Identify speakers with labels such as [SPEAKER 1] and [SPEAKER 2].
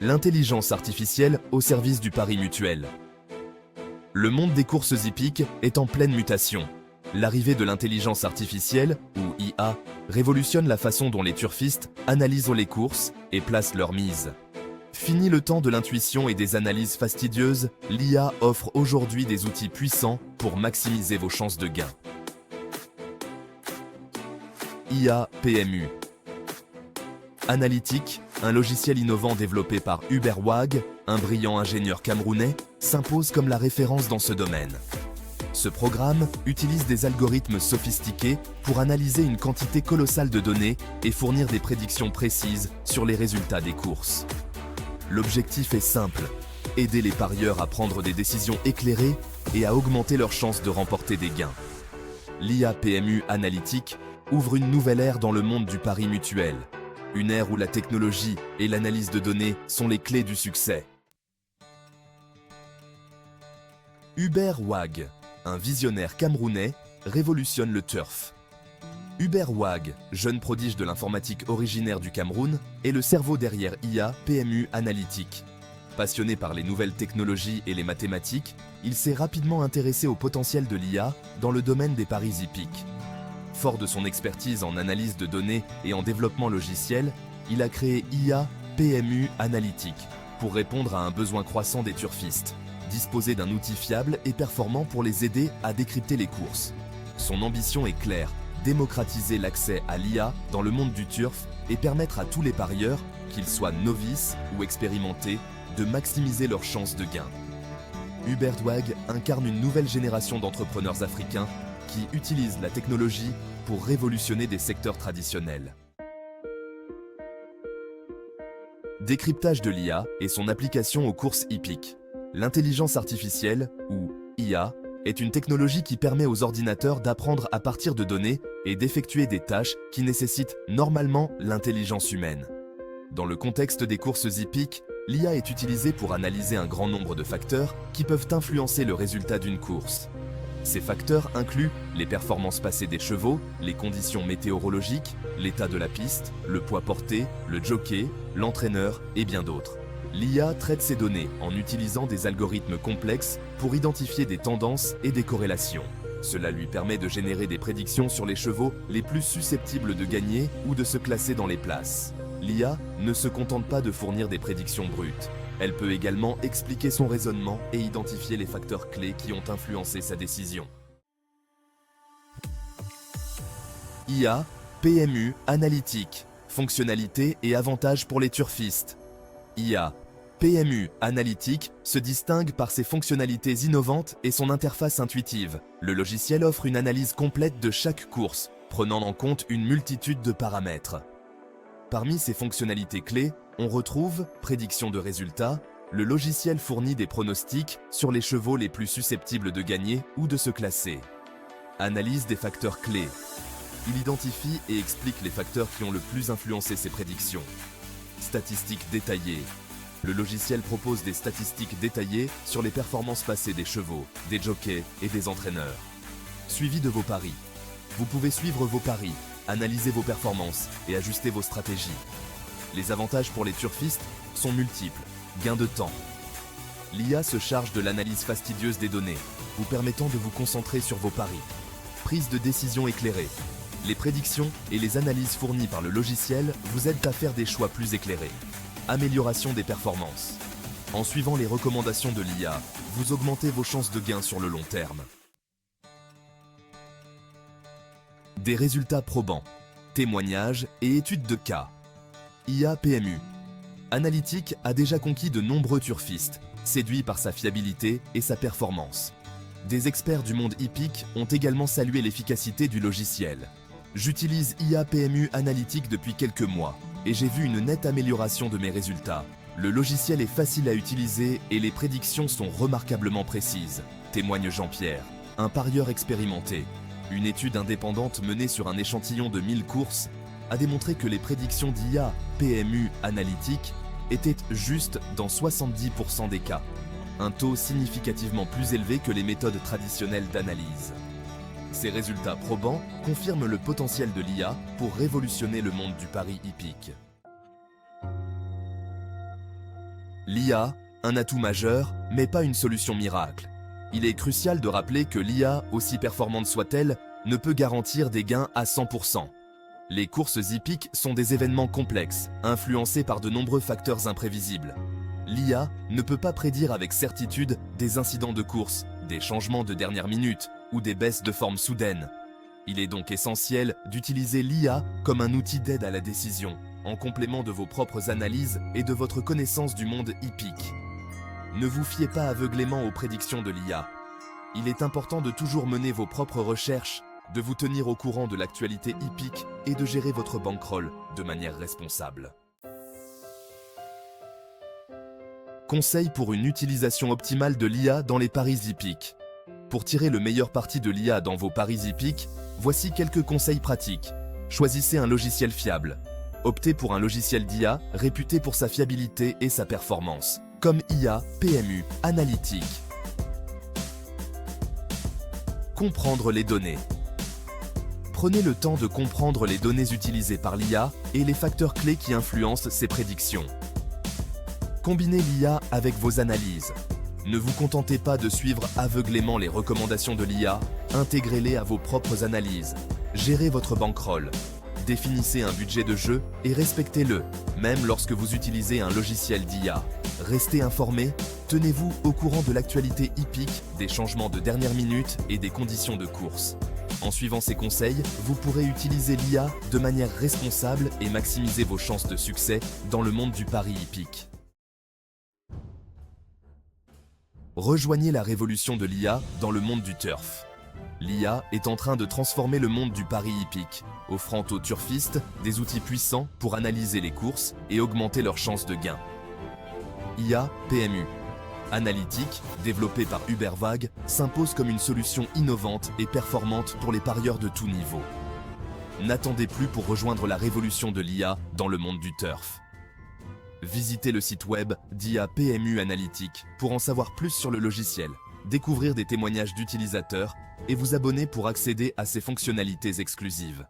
[SPEAKER 1] L'intelligence artificielle au service du pari mutuel. Le monde des courses hippiques est en pleine mutation. L'arrivée de l'intelligence artificielle, ou IA, révolutionne la façon dont les turfistes analysent les courses et placent leurs mises. Fini le temps de l'intuition et des analyses fastidieuses, l'IA offre aujourd'hui des outils puissants pour maximiser vos chances de gain. IA PMU. Analytique, un logiciel innovant développé par Hubert Wag, un brillant ingénieur camerounais, s'impose comme la référence dans ce domaine. Ce programme utilise des algorithmes sophistiqués pour analyser une quantité colossale de données et fournir des prédictions précises sur les résultats des courses. L'objectif est simple, aider les parieurs à prendre des décisions éclairées et à augmenter leurs chances de remporter des gains. L'IA PMU analytique ouvre une nouvelle ère dans le monde du pari mutuel. Une ère où la technologie et l'analyse de données sont les clés du succès. Hubert Wag, un visionnaire camerounais, révolutionne le turf. Hubert Wag, jeune prodige de l'informatique originaire du Cameroun, est le cerveau derrière IA PMU Analytique. Passionné par les nouvelles technologies et les mathématiques, il s'est rapidement intéressé au potentiel de l'IA dans le domaine des paris hippiques. Fort de son expertise en analyse de données et en développement logiciel, il a créé IA PMU Analytique pour répondre à un besoin croissant des turfistes, disposer d'un outil fiable et performant pour les aider à décrypter les courses. Son ambition est claire, démocratiser l'accès à l'IA dans le monde du turf et permettre à tous les parieurs, qu'ils soient novices ou expérimentés, de maximiser leurs chances de gain. Hubert Wag incarne une nouvelle génération d'entrepreneurs africains qui utilisent la technologie pour révolutionner des secteurs traditionnels. Décryptage de l'IA et son application aux courses hippiques. L'intelligence artificielle, ou IA, est une technologie qui permet aux ordinateurs d'apprendre à partir de données et d'effectuer des tâches qui nécessitent normalement l'intelligence humaine. Dans le contexte des courses hippiques, l'IA est utilisée pour analyser un grand nombre de facteurs qui peuvent influencer le résultat d'une course. Ces facteurs incluent les performances passées des chevaux, les conditions météorologiques, l'état de la piste, le poids porté, le jockey, l'entraîneur et bien d'autres. L'IA traite ces données en utilisant des algorithmes complexes pour identifier des tendances et des corrélations. Cela lui permet de générer des prédictions sur les chevaux les plus susceptibles de gagner ou de se classer dans les places. L'IA ne se contente pas de fournir des prédictions brutes. Elle peut également expliquer son raisonnement et identifier les facteurs clés qui ont influencé sa décision. IA, PMU, analytique, fonctionnalités et avantages pour les turfistes. IA, PMU, analytique, se distingue par ses fonctionnalités innovantes et son interface intuitive. Le logiciel offre une analyse complète de chaque course, prenant en compte une multitude de paramètres. Parmi ses fonctionnalités clés, on retrouve prédiction de résultats. Le logiciel fournit des pronostics sur les chevaux les plus susceptibles de gagner ou de se classer. Analyse des facteurs clés. Il identifie et explique les facteurs qui ont le plus influencé ses prédictions. Statistiques détaillées. Le logiciel propose des statistiques détaillées sur les performances passées des chevaux, des jockeys et des entraîneurs. Suivi de vos paris. Vous pouvez suivre vos paris, analyser vos performances et ajuster vos stratégies. Les avantages pour les turfistes sont multiples. Gain de temps. L'IA se charge de l'analyse fastidieuse des données, vous permettant de vous concentrer sur vos paris. Prise de décision éclairée. Les prédictions et les analyses fournies par le logiciel vous aident à faire des choix plus éclairés. Amélioration des performances. En suivant les recommandations de l'IA, vous augmentez vos chances de gain sur le long terme. Des résultats probants. Témoignages et études de cas. IA PMU. Analytique a déjà conquis de nombreux turfistes, séduits par sa fiabilité et sa performance. Des experts du monde hippique ont également salué l'efficacité du logiciel. J'utilise IA PMU Analytique depuis quelques mois et j'ai vu une nette amélioration de mes résultats. Le logiciel est facile à utiliser et les prédictions sont remarquablement précises, témoigne Jean-Pierre, un parieur expérimenté. Une étude indépendante menée sur un échantillon de 1000 courses a démontré que les prédictions d'IA PMU Analytique étaient justes dans 70% des cas, un taux significativement plus élevé que les méthodes traditionnelles d'analyse. Ces résultats probants confirment le potentiel de l'IA pour révolutionner le monde du pari hippique. L'IA, un atout majeur, mais pas une solution miracle. Il est crucial de rappeler que l'IA, aussi performante soit-elle, ne peut garantir des gains à 100%. Les courses hippiques sont des événements complexes, influencés par de nombreux facteurs imprévisibles. L'IA ne peut pas prédire avec certitude des incidents de course, des changements de dernière minute ou des baisses de forme soudaines. Il est donc essentiel d'utiliser l'IA comme un outil d'aide à la décision, en complément de vos propres analyses et de votre connaissance du monde hippique. Ne vous fiez pas aveuglément aux prédictions de l'IA. Il est important de toujours mener vos propres recherches, de vous tenir au courant de l'actualité hippique et de gérer votre bankroll de manière responsable. Conseils pour une utilisation optimale de l'IA dans les paris hippiques. Pour tirer le meilleur parti de l'IA dans vos paris hippiques, voici quelques conseils pratiques. Choisissez un logiciel fiable. Optez pour un logiciel d'IA réputé pour sa fiabilité et sa performance, comme IA, PMU, Analytics. Comprendre les données. Prenez le temps de comprendre les données utilisées par l'IA et les facteurs clés qui influencent ses prédictions. Combinez l'IA avec vos analyses. Ne vous contentez pas de suivre aveuglément les recommandations de l'IA, intégrez-les à vos propres analyses. Gérez votre bankroll. Définissez un budget de jeu et respectez-le, même lorsque vous utilisez un logiciel d'IA. Restez informé, tenez-vous au courant de l'actualité hippique, des changements de dernière minute et des conditions de course. En suivant ces conseils, vous pourrez utiliser l'IA de manière responsable et maximiser vos chances de succès dans le monde du pari hippique. Rejoignez la révolution de l'IA dans le monde du turf. L'IA est en train de transformer le monde du pari hippique, offrant aux turfistes des outils puissants pour analyser les courses et augmenter leurs chances de gain. IA PMU Analytics, développé par Uberwag, s'impose comme une solution innovante et performante pour les parieurs de tout niveau. N'attendez plus pour rejoindre la révolution de l'IA dans le monde du turf. Visitez le site web d'IA PMU Analytics pour en savoir plus sur le logiciel, découvrir des témoignages d'utilisateurs et vous abonner pour accéder à ses fonctionnalités exclusives.